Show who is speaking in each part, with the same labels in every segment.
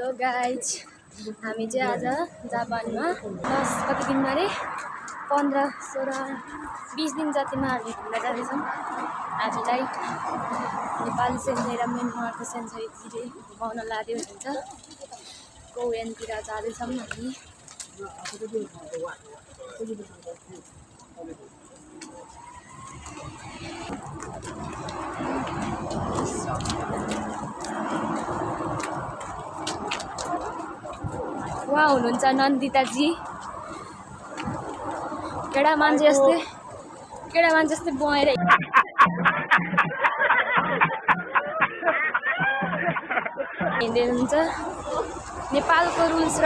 Speaker 1: Hello guys, हामी चाहिँ आज जापानमा 10 कति दिनमा अरे 15, 16, 20 दिन जतिमा हामी घुम्न जाँदैछौँ। हामीलाई नेपाली सेन्सै र म्यानमारको सेन्सैतिर घुमाउन लाँदै हुनुहुन्छ। कोरियनतिर जाँदैछौँ हामी। उहाँ हुनुहुन्छ नन्दिताजी, केटा मान्छे जस्तै बुहाएर हिँड्दै हुनुहुन्छ। नेपालको रुल्स र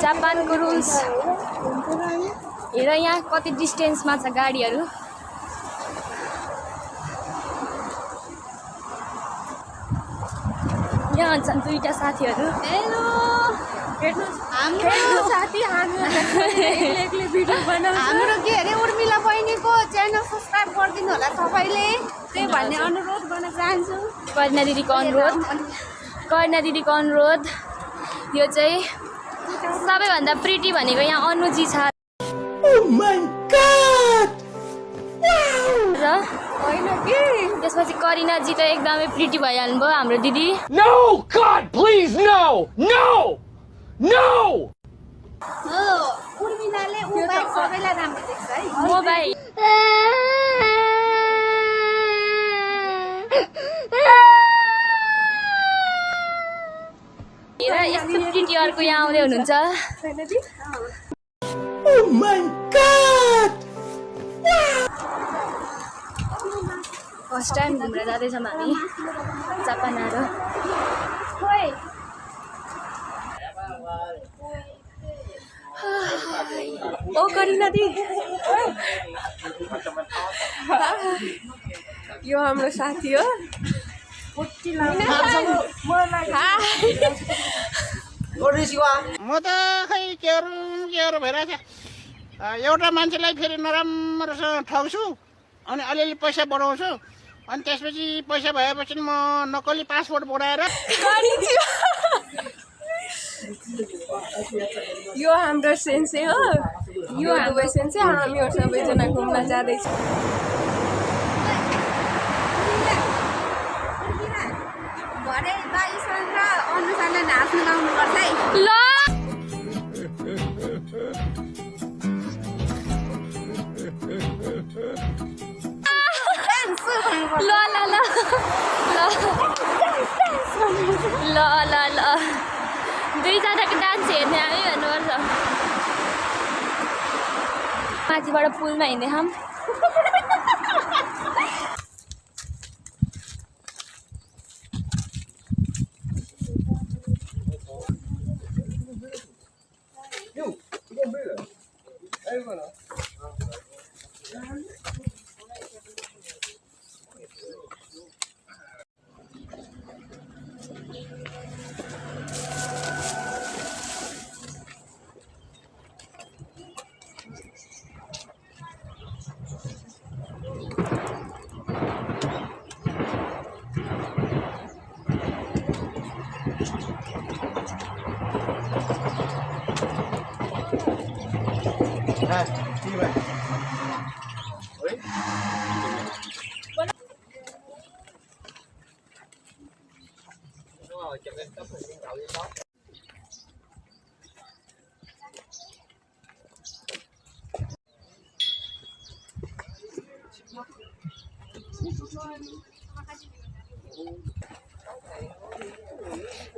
Speaker 1: जापानको रुल्स हेर, यहाँ कति डिस्टेन्समा छ गाडीहरू। यहाँ छन् दुईटा साथीहरू। हेलो,
Speaker 2: हाम्रो साथी एक्लै भिडियो बनाउँछ। हाम्रो के अरे उर्मिला बहिनीको च्यानल सब्स्क्राइब गरिदिनु होला सबैले, त्यही भन्ने अनुरोध गर्न चाहन्छु।
Speaker 1: करिना दिदीको अनुरोध। यो चाहिँ सबैभन्दा प्रिटी भनेको यहाँ अनुजी छ। र
Speaker 2: होइन कि
Speaker 1: त्यसपछि करिनाजी त एकदमै प्रिटी भइहाल्नु भयो हाम्रो दिदी।
Speaker 3: No, God, please, no, no, no.
Speaker 2: हो, उर्मिलाले उ बाइक सबैलाई राम्रो देख्छ है।
Speaker 1: म भाइ हेर, यस्तो प्रिटी अर्को यहाँ आउँदै हुनुहुन्छ।
Speaker 3: Oh my God.
Speaker 1: First time घुम्न जाँदैछौँ हामी जापान आएर। ओ करिना दी,
Speaker 2: यो हाम्रो साथी हो।
Speaker 4: म त खै के भइरहेछ। एउटा मान्छेलाई फेरि नराम्रोसँग ठग्छु अनि अलिअलि पैसा बढाउँछु अनि त्यसपछि पैसा भएपछि म नक्कली पासपोर्ट बनाएर
Speaker 2: यो हाम्रो सेन्से हो। यो हाम्रो सेन्से, हामीहरू सबैजना घुम्न जाँदैछौँ। भरे बाइसन र अनुसारले नाच्नु गाउनु पर्छ है।
Speaker 1: ल ल ल ल ल ल ल दुईजनाको डान्स हेर्ने हामी भन्नुपर्छ। माथिबाट पुलमा हिँड्दै हम।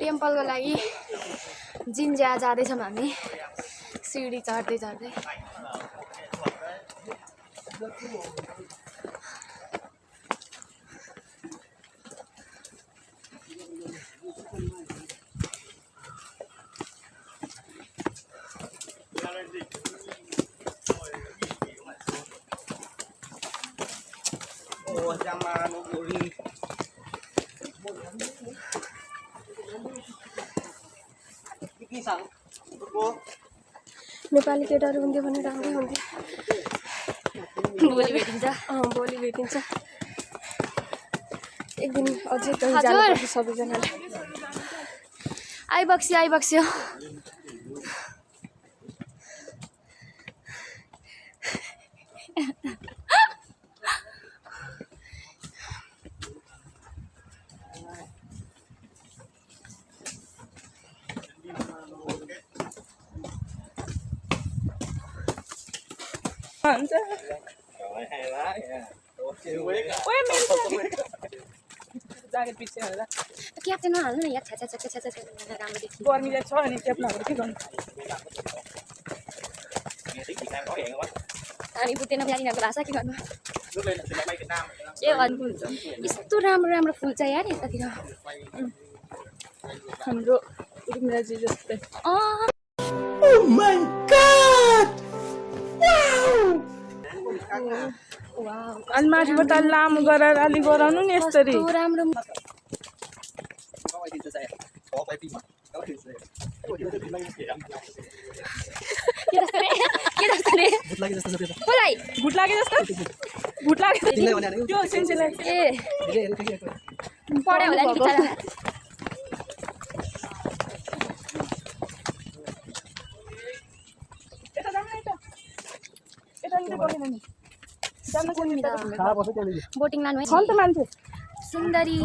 Speaker 1: टेम्पलको लागि जिन्ज्या जाँदैछौँ हामी, सिडी चढ्दै चढ्दै। नेपाली केटाहरू हुन्थ्यो भने राम्रै हुन्थ्यो। भोलि भेटिन्छ।
Speaker 2: भोलि भेटिन्छ। एक दिन अझै कहीँ जानुपर्छ सबैजनाले।
Speaker 1: आइबक्स्यो क्याप्टेन नहाल्नु न यार छ्या राम्रो देखियो
Speaker 2: गर्मीले छ अनि क्याप नहाल्नु के गर्नु
Speaker 1: हामी बुझ्दैन यिनीहरूको भाषा के गर्नु के गर्नु यस्तो राम्रो फुल छ यार यतातिर
Speaker 2: हाम्रो उर्मिलाजी जस्तै अनि माथिबाट लामो गरेर अलि गराउनु नि यसरी
Speaker 1: कस्तो राम्रो के जस्तो रे कसलाई
Speaker 2: भुट लागे जस्तो त्यो सेन्सेलाई
Speaker 1: ए पढ्यो होला नि बिचारा
Speaker 2: यता जानु न यता नि गएन नि जानु कुन मिला
Speaker 1: बोटिङ लानु है
Speaker 2: छ नि त मान्छे
Speaker 1: सुन्दरी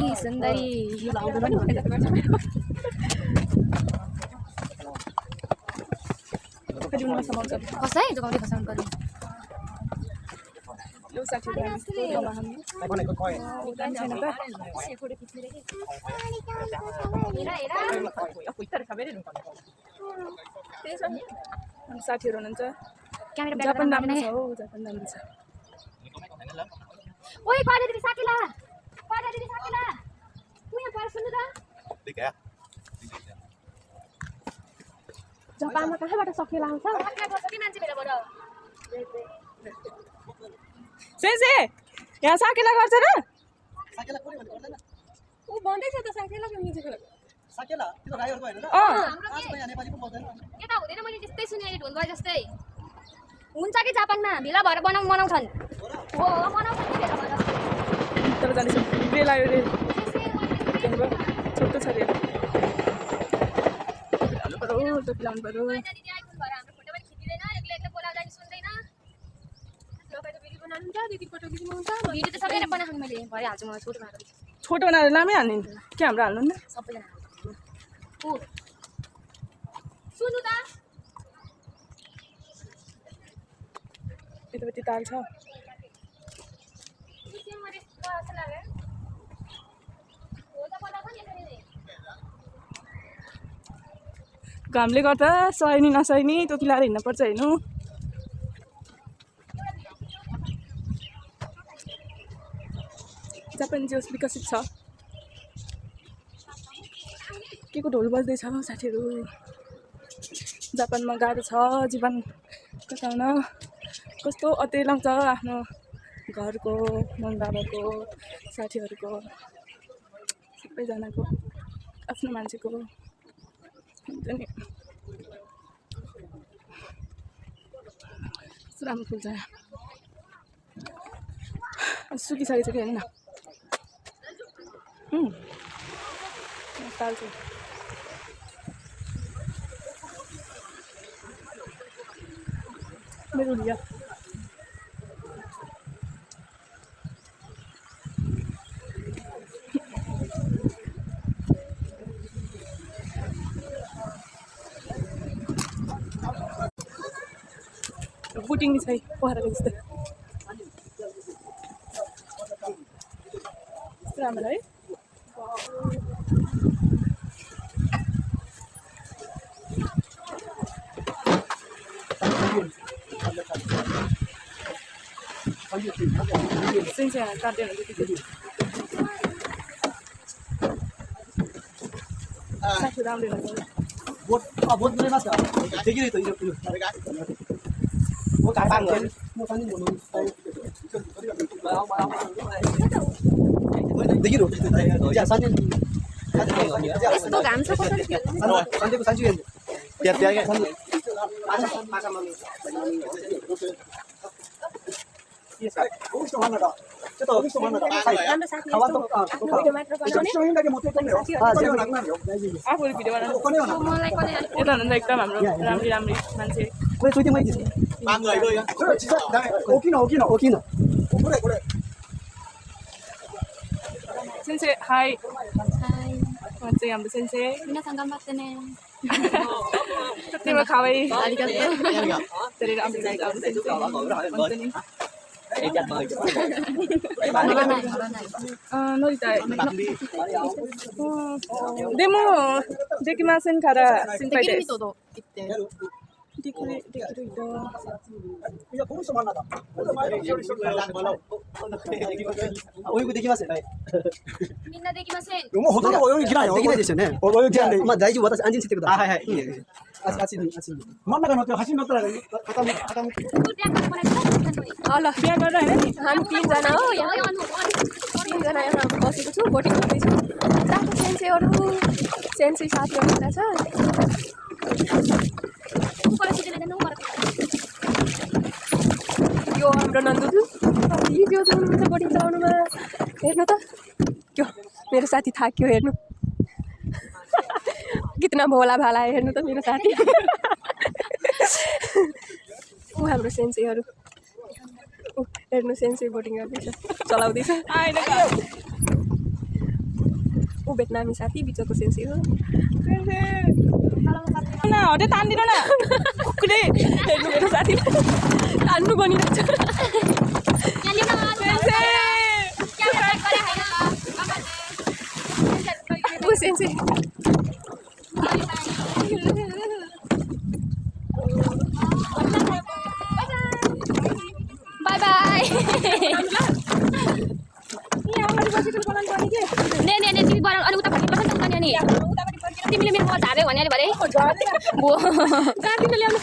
Speaker 1: कसलाई जोगाउँदै खसाउनु पर्यो
Speaker 2: यो साठी साथीहरू हुनुहुन्छ जापान राम्रो छ हौ जापान राम्रो छ
Speaker 1: ओइ कहिले दिदी साकेला उहाँ पर सुन्नु त जापानमा कहाँबाट सकेला आउँछ मान्छे बेलाबाट
Speaker 2: सेन्से यहाँ साकेला गर्छ र
Speaker 1: ऊ भन्दै छ त साकेला के मिजेको
Speaker 5: साकेला त्यो राईहरुको हैन र यहाँ नेपाली पनि बोल्दैन
Speaker 1: यता हुँदैन मैले त्यस्तै सुने ढोल भयो जस्तै हुन्छ कि जापानमा भेला भएर मनाउँछन् हो मनाउँछन् नि भेला भएर
Speaker 2: तर जानेछ बेला यो रे छोटो छ रे पर्यो टोपी लाउनु पर्यो
Speaker 1: दिदी आइफोन भएर हाम्रो फोटो पनि खिच्दैन एक्लै बोलाउँदा नि सुन्दैन तपाईको भिडियो बनाउनु हुन्छ दिदी फोटो खिच्नु हुन्छ भिडियो त सबैले बनाउनु मैले भइहाल्छु म छोटो बनाएर
Speaker 2: छोटो बनाएर लामै हाल्ने के हाम्रो हाल्नु नि
Speaker 1: सबैजना ऊ सुन्नु त
Speaker 2: यतापट्टि ताल छ घामले गर्दा सहनी नसहनी टोपी लाएर हिँड्नुपर्छ हेर्नु जापान जोस विकसित छ के को ढोल बज्दैछ साथीहरू जापानमा गाह्रो छ जीवन कटाउन कस्तो अत्तै लाग्छ आफ्नो घरको मम्मीबाबाको साथीहरूको सबैजनाको आफ्नो मान्छेको हुन्छ नि राम्रो फुल्छ सुकिसकेको छ कि होइन ताल्छु मेरो लिया बुटिङ नि छै पोखराको जस्तै राम्रो है Senza cardiano di tutti. Satu round ini.
Speaker 5: बोट बोट पनि माछ देखि रे त यो वो काटा गयो म पनि बोल्नु देखि रो या साथी
Speaker 1: यस्तो घाम छ कसरी खेल्नु
Speaker 5: सन्डेको साँच्चै त्यहाँ त्यहाँ के ちょっとお話がはい変わったसँग हिँड्दाखेरि म चाहिँ大丈夫です
Speaker 6: आफूले भिडियो बनाउनु
Speaker 5: कोनी हो
Speaker 1: मलाई पनि अलिक
Speaker 6: यता हुनुहुन्छ एकदम हाम्रो राम्री राम्री मान्छे
Speaker 5: कोही सुइते मैले
Speaker 4: माग्नु आइलो यहाँ
Speaker 5: ओकिन
Speaker 4: कुरै कुरै
Speaker 6: सेन्से हाई
Speaker 1: はい
Speaker 6: म चाहिँ हाम्रो सेन्से
Speaker 1: 皆さん頑張ってね
Speaker 6: कतिमा खावै
Speaker 1: ありがとう
Speaker 6: धेरै राम्रो गाइड हाम्रो सेन्से भन्छ नि
Speaker 1: 乗らない乗らない
Speaker 6: 乗りたいでもできませんから心配です
Speaker 1: とど言って
Speaker 6: できるよ
Speaker 5: いやこの人真ん中泳ぐできますよね
Speaker 1: みんなできません
Speaker 5: もうほとんど泳ぎきないよできないですよね泳ぎきないまあ大丈夫私安心してくださいはいはいあっちに真ん中乗って橋に乗ったら傾く
Speaker 6: ल बिहा गरेर होइन नि
Speaker 2: हामी 3 जना हो यहाँ 3 जना यहाँ बसेको छु बोटिङ गर्दैछु तातो सेन्से साथीहरू हुँदा छ यो हाम्रो नन्दु भिडियो चलाउनुहुन्छ बोटिङ चलाउनुमा हेर्नु त त्यो मेरो साथी थाक्यो हेर्नु कितना भोला भाला हेर्नु त मेरो साथी ऊ हाम्रो सेन्सेहरू हेर्नु सेन्से बोटिङ गर्दैछ चलाउँदैछ
Speaker 6: आएन
Speaker 2: ऊ भेटनामी साथी बिचको सेन्से हो
Speaker 6: न हटे तान्दिन न कुकुरले
Speaker 2: हेर्नु मेरो साथी तान्नु बनिरहेछ ऊ सेन्से
Speaker 1: बाई बाई ने तिमी बनाउ अनि उता फर्किनुपर्छ नि उता नि अनि तिमीले मेरो म झार्यो भने अरे भरे भो गाडी ल्याउनु